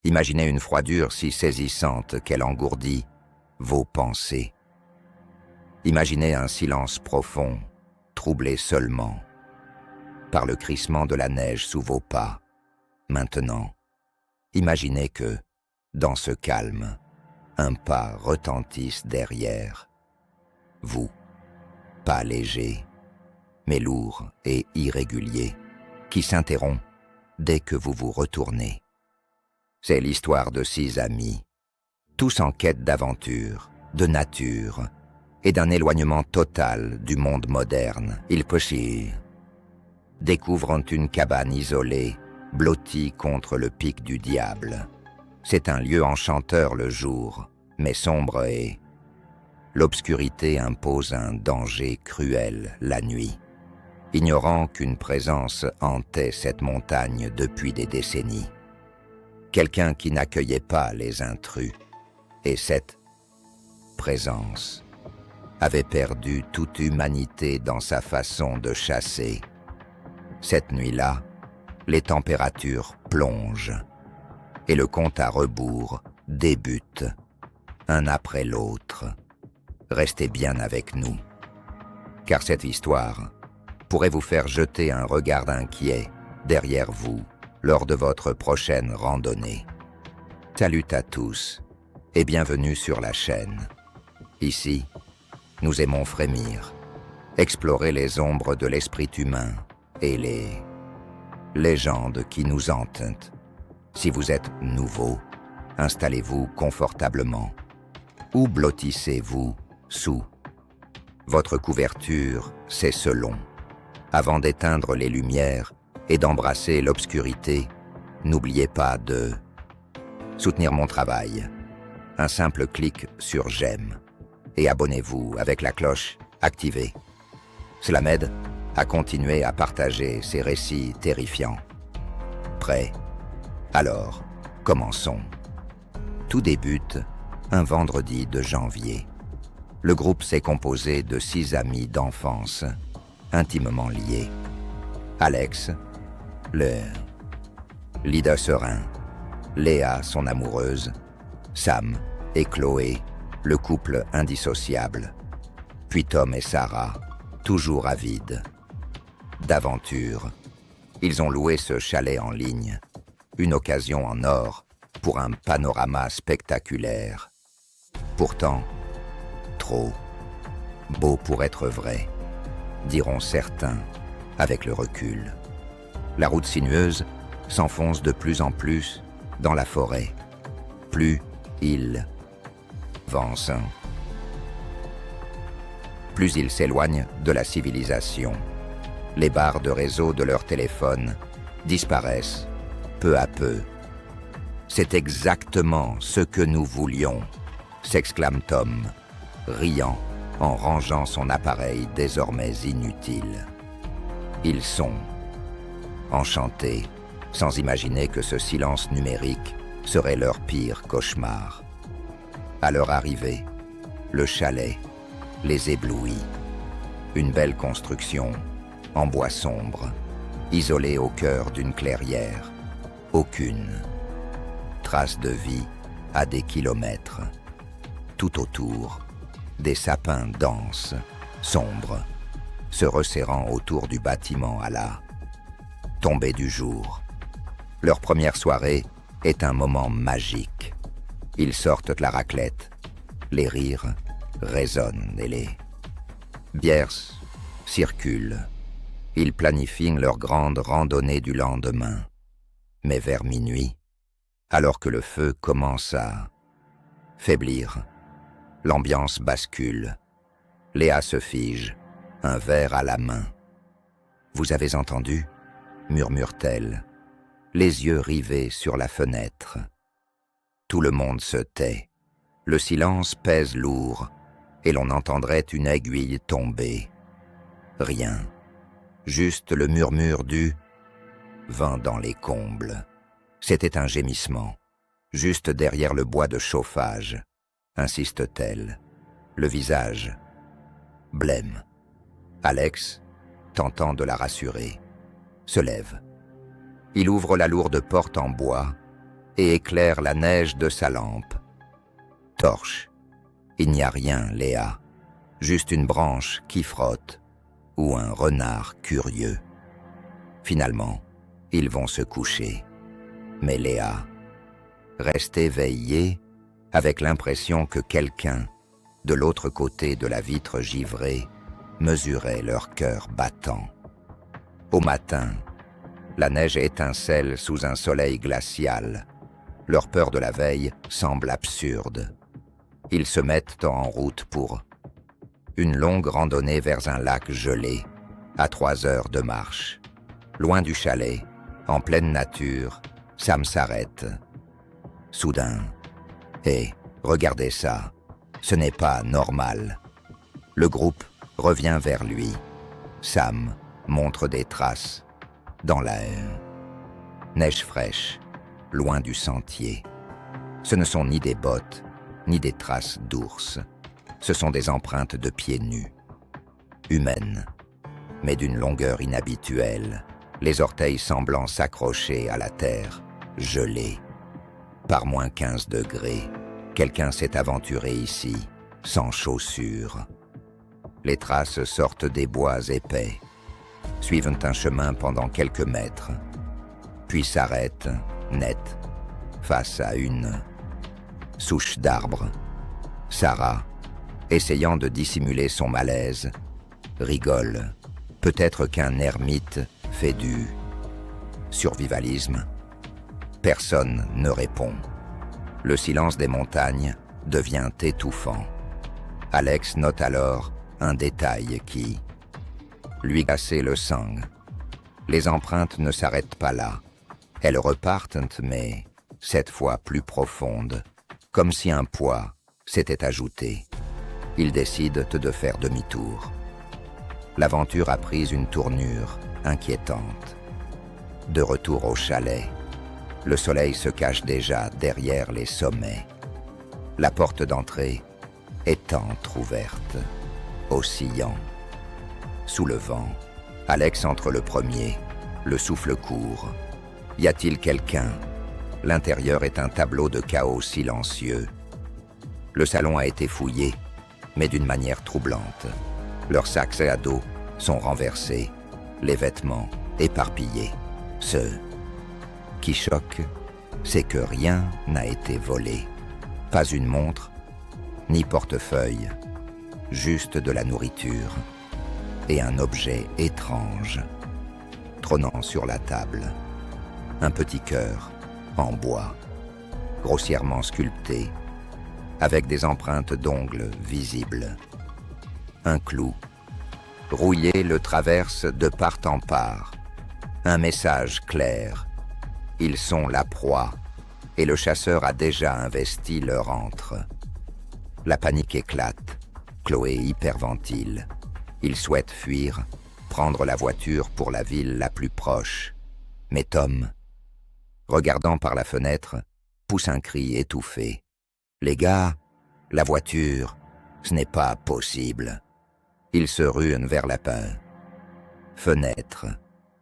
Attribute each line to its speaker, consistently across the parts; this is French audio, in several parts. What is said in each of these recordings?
Speaker 1: Imaginez une froidure si saisissante qu'elle engourdit vos pensées. Imaginez un silence profond, troublé seulement par le crissement de la neige sous vos pas. Maintenant, imaginez que, dans ce calme, un pas retentisse derrière vous, pas léger, mais lourd et irrégulier, qui s'interrompt dès que vous vous retournez. C'est l'histoire de 6 amis, tous en quête d'aventure, de nature et d'un éloignement total du monde moderne. Ils découvrent une cabane isolée, blottie contre le pic du diable. C'est un lieu enchanteur le jour, mais sombre et l'obscurité impose un danger cruel la nuit, ignorant qu'une présence hantait cette montagne depuis des décennies. Quelqu'un qui n'accueillait pas les intrus, et cette présence avait perdu toute humanité dans sa façon de chasser. Cette nuit-là, les températures plongent, et le compte à rebours débute, un après l'autre. Restez bien avec nous, car cette histoire pourrait vous faire jeter un regard inquiet derrière vous lors de votre prochaine randonnée. Salut à tous et bienvenue sur la chaîne. Ici, nous aimons frémir, explorer les ombres de l'esprit humain et les légendes qui nous hantent. Si vous êtes nouveau, installez-vous confortablement ou blottissez-vous sous votre couverture, c'est selon. Avant d'éteindre les lumières et d'embrasser l'obscurité, n'oubliez pas de soutenir mon travail. Un simple clic sur j'aime et abonnez-vous avec la cloche activée. Cela m'aide à continuer à partager ces récits terrifiants. Prêt? Alors, commençons. Tout débute un vendredi de janvier. Le groupe s'est composé de 6 amis d'enfance, intimement liés. Alex, le leader serein, Léa, son amoureuse, Sam et Chloé, le couple indissociable, puis Tom et Sarah, toujours avides d'aventure. Ils ont loué ce chalet en ligne, une occasion en or pour un panorama spectaculaire. Pourtant, trop beau pour être vrai, diront certains avec le recul. La route sinueuse s'enfonce de plus en plus dans la forêt. Plus ils avancent, plus ils s'éloignent de la civilisation. Les barres de réseau de leur téléphone disparaissent peu à peu. C'est exactement ce que nous voulions, s'exclame Tom, riant en rangeant son appareil désormais inutile. Ils sont enchantés, sans imaginer que ce silence numérique serait leur pire cauchemar. À leur arrivée, le chalet les éblouit. Une belle construction, en bois sombre, isolée au cœur d'une clairière. Aucune trace de vie à des kilomètres. Tout autour, des sapins denses, sombres, se resserrant autour du bâtiment à la tombée du jour. Leur première soirée est un moment magique. Ils sortent la raclette, les rires résonnent et les bières circulent. Ils planifient leur grande randonnée du lendemain. Mais vers minuit, alors que le feu commence à faiblir, l'ambiance bascule. Léa se fige, un verre à la main. « Vous avez entendu ?» murmure-t-elle, les yeux rivés sur la fenêtre. Tout le monde se tait. Le silence pèse lourd et l'on entendrait une aiguille tomber. Rien, juste le murmure du vent dans les combles. C'était un gémissement, juste derrière le bois de chauffage, insiste-t-elle, le visage blême. Alex, tentant de la rassurer, se lève. Il ouvre la lourde porte en bois et éclaire la neige de sa lampe. Torche. Il n'y a rien, Léa. Juste une branche qui frotte, ou un renard curieux. Finalement, ils vont se coucher. Mais Léa reste éveillée avec l'impression que quelqu'un, de l'autre côté de la vitre givrée, mesurait leur cœur battant. Au matin, la neige étincelle sous un soleil glacial. Leur peur de la veille semble absurde. Ils se mettent en route pour une longue randonnée vers un lac gelé, à 3 heures de marche. Loin du chalet, en pleine nature, Sam s'arrête. Soudain, hé, regardez ça, ce n'est pas normal. Le groupe revient vers lui. Sam montre des traces dans la neige fraîche, loin du sentier. Ce ne sont ni des bottes, ni des traces d'ours. Ce sont des empreintes de pieds nus, humaines, mais d'une longueur inhabituelle, les orteils semblant s'accrocher à la terre, gelés. Par moins 15 degrés, quelqu'un s'est aventuré ici, sans chaussures. Les traces sortent des bois épais, suivent un chemin pendant quelques mètres, puis s'arrêtent, net, face à une souche d'arbre. Sarah, essayant de dissimuler son malaise, rigole. Peut-être qu'un ermite fait du survivalisme. Personne ne répond. Le silence des montagnes devient étouffant. Alex note alors un détail qui lui glaçait le sang. Les empreintes ne s'arrêtent pas là. Elles repartent, mais cette fois plus profondes, comme si un poids s'était ajouté. Il décide de faire demi-tour. L'aventure a pris une tournure inquiétante. De retour au chalet, le soleil se cache déjà derrière les sommets. La porte d'entrée est entr'ouverte, oscillant. Sous le vent, Alex entre le premier, le souffle court. Y a-t-il quelqu'un? L'intérieur est un tableau de chaos silencieux. Le salon a été fouillé, mais d'une manière troublante. Leurs sacs à dos sont renversés, les vêtements éparpillés. Ce qui choque, c'est que rien n'a été volé. Pas une montre, ni portefeuille, juste de la nourriture et un objet étrange trônant sur la table. Un petit cœur en bois, grossièrement sculpté, avec des empreintes d'ongles visibles. Un clou, rouillé, le traverse de part en part. Un message clair. Ils sont la proie, et le chasseur a déjà investi leur antre. La panique éclate. Chloé hyperventile. Il souhaite fuir, prendre la voiture pour la ville la plus proche. Mais Tom, regardant par la fenêtre, pousse un cri étouffé. « Les gars, la voiture, ce n'est pas possible. » Il se rue vers la fenêtre.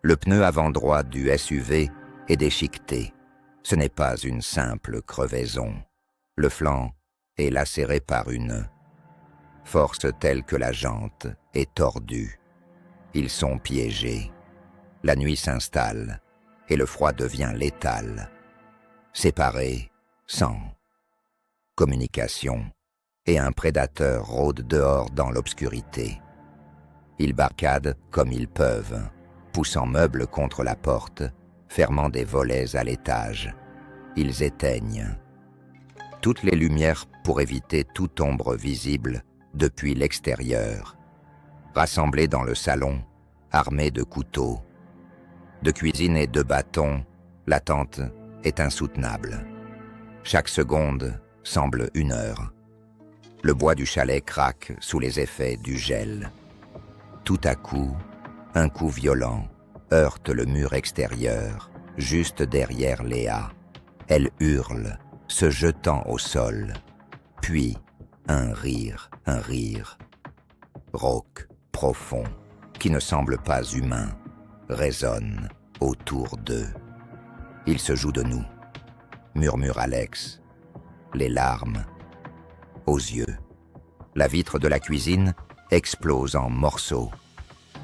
Speaker 1: Le pneu avant droit du SUV est déchiqueté. Ce n'est pas une simple crevaison. Le flanc est lacéré par une force telle que la jante est tordue. Ils sont piégés. La nuit s'installe et le froid devient létal. Séparés, sans communication, et un prédateur rôde dehors dans l'obscurité. Ils barricadent comme ils peuvent, poussant meubles contre la porte, fermant des volets à l'étage. Ils éteignent toutes les lumières pour éviter toute ombre visible depuis l'extérieur. Rassemblés dans le salon, armés de couteaux, de cuisine et de bâtons, l'attente est insoutenable. Chaque seconde semble une heure. Le bois du chalet craque sous les effets du gel. Tout à coup, un coup violent heurte le mur extérieur, juste derrière Léa. Elle hurle, se jetant au sol. Puis, un rire, rauque, profond, qui ne semble pas humain, résonne autour d'eux. Ils se jouent de nous. murmure Alex, les larmes aux yeux. La vitre de la cuisine explose en morceaux.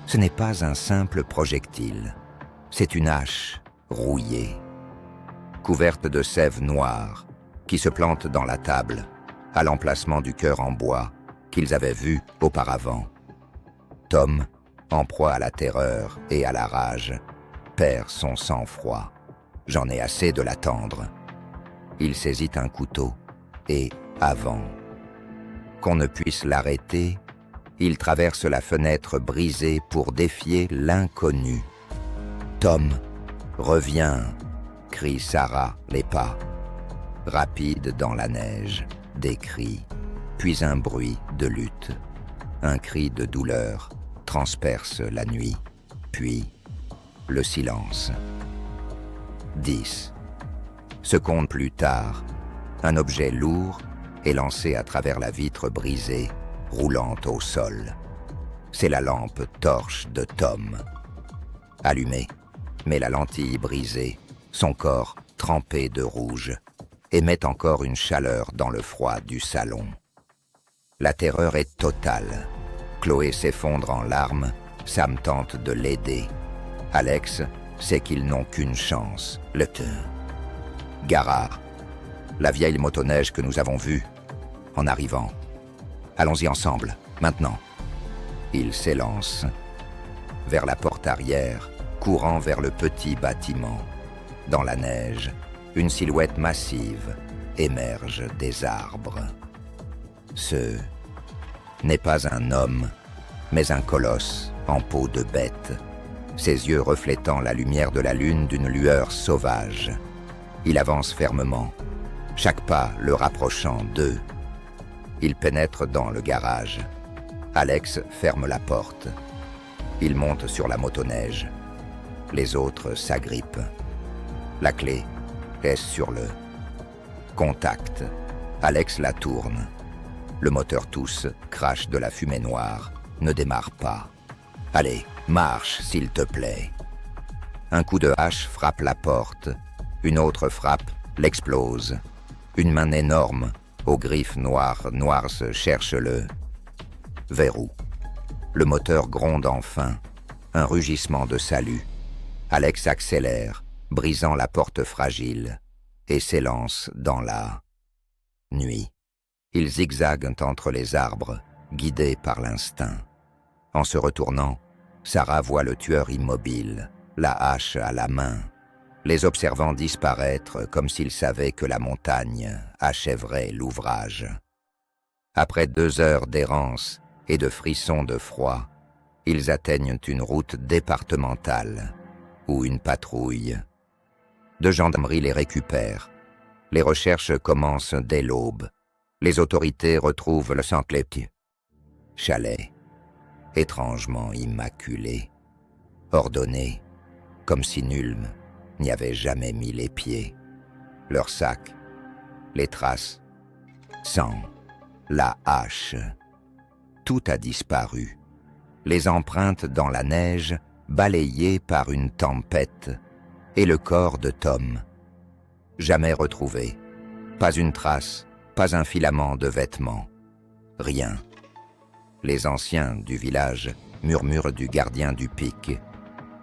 Speaker 1: Ce n'est pas un simple projectile, c'est une hache rouillée, couverte de sève noire, qui se plante dans la table, à l'emplacement du cœur en bois qu'ils avaient vu auparavant. Tom, en proie à la terreur et à la rage, perd son sang-froid. J'en ai assez de l'attendre. Il saisit un couteau et, avant qu'on ne puisse l'arrêter, il traverse la fenêtre brisée pour défier l'inconnu. « Tom, reviens !» crie Sarah, les pas. Rapide dans la neige, des cris, puis un bruit de lutte. Un cri de douleur transperce la nuit, puis le silence. 10 secondes plus tard, un objet lourd est lancé à travers la vitre brisée, roulant au sol. C'est la lampe torche de Tom. Allumée, mais la lentille brisée, son corps trempé de rouge, émet encore une chaleur dans le froid du salon. La terreur est totale. Chloé s'effondre en larmes, Sam tente de l'aider. Alex sait qu'ils n'ont qu'une chance. Gara, la vieille motoneige que nous avons vue, en arrivant. Allons-y ensemble, maintenant. Il s'élance vers la porte arrière, courant vers le petit bâtiment. Dans la neige, une silhouette massive émerge des arbres. Ce n'est pas un homme, mais un colosse en peau de bête, ses yeux reflétant la lumière de la lune d'une lueur sauvage. Il avance fermement, chaque pas le rapprochant d'eux. Il pénètre dans le garage. Alex ferme la porte. Il monte sur la motoneige. Les autres s'agrippent. La clé est sur le contact. Alex la tourne. Le moteur tousse, crache de la fumée noire, ne démarre pas. Allez, marche, s'il te plaît. Un coup de hache frappe la porte. Une autre frappe l'explose. Une main énorme, aux griffes noires cherche le verrou. Le moteur gronde enfin. Un rugissement de salut. Alex accélère, brisant la porte fragile, et s'élance dans la nuit. Ils zigzaguent entre les arbres, guidés par l'instinct. En se retournant, Sarah voit le tueur immobile, la hache à la main, les observant disparaître comme s'ils savaient que la montagne achèverait l'ouvrage. Après 2 heures d'errance et de frissons de froid, ils atteignent une route départementale où une patrouille de gendarmerie les récupère. Les recherches commencent dès l'aube. Les autorités retrouvent le Sanclépti. Chalet, étrangement immaculé, ordonné, comme si nul n'y avait jamais mis les pieds. Leurs sacs, les traces, sang, la hache, tout a disparu. Les empreintes dans la neige, balayées par une tempête, et le corps de Tom. Jamais retrouvé, pas une trace, pas un filament de vêtements, rien. Les anciens du village murmurent du gardien du pic,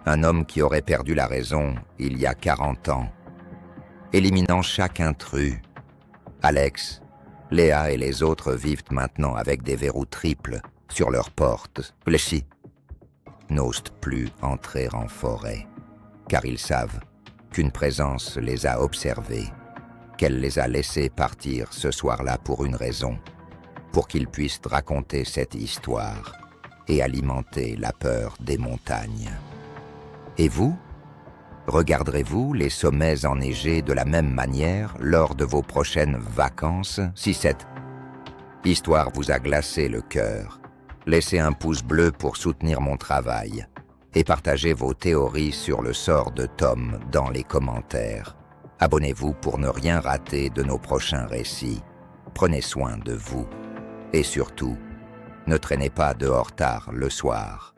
Speaker 1: un homme qui aurait perdu la raison il y a 40 ans, éliminant chaque intrus. Alex, Léa et les autres vivent maintenant avec des verrous triples sur leurs portes. Les n'osent plus entrer en forêt, car ils savent qu'une présence les a observés, qu'elle les a laissés partir ce soir-là pour une raison, pour qu'ils puissent raconter cette histoire et alimenter la peur des montagnes. Et vous? Regarderez-vous les sommets enneigés de la même manière lors de vos prochaines vacances si cette histoire vous a glacé le cœur? Laissez un pouce bleu pour soutenir mon travail et partagez vos théories sur le sort de Tom dans les commentaires. Abonnez-vous pour ne rien rater de nos prochains récits. Prenez soin de vous. Et surtout, ne traînez pas dehors tard le soir.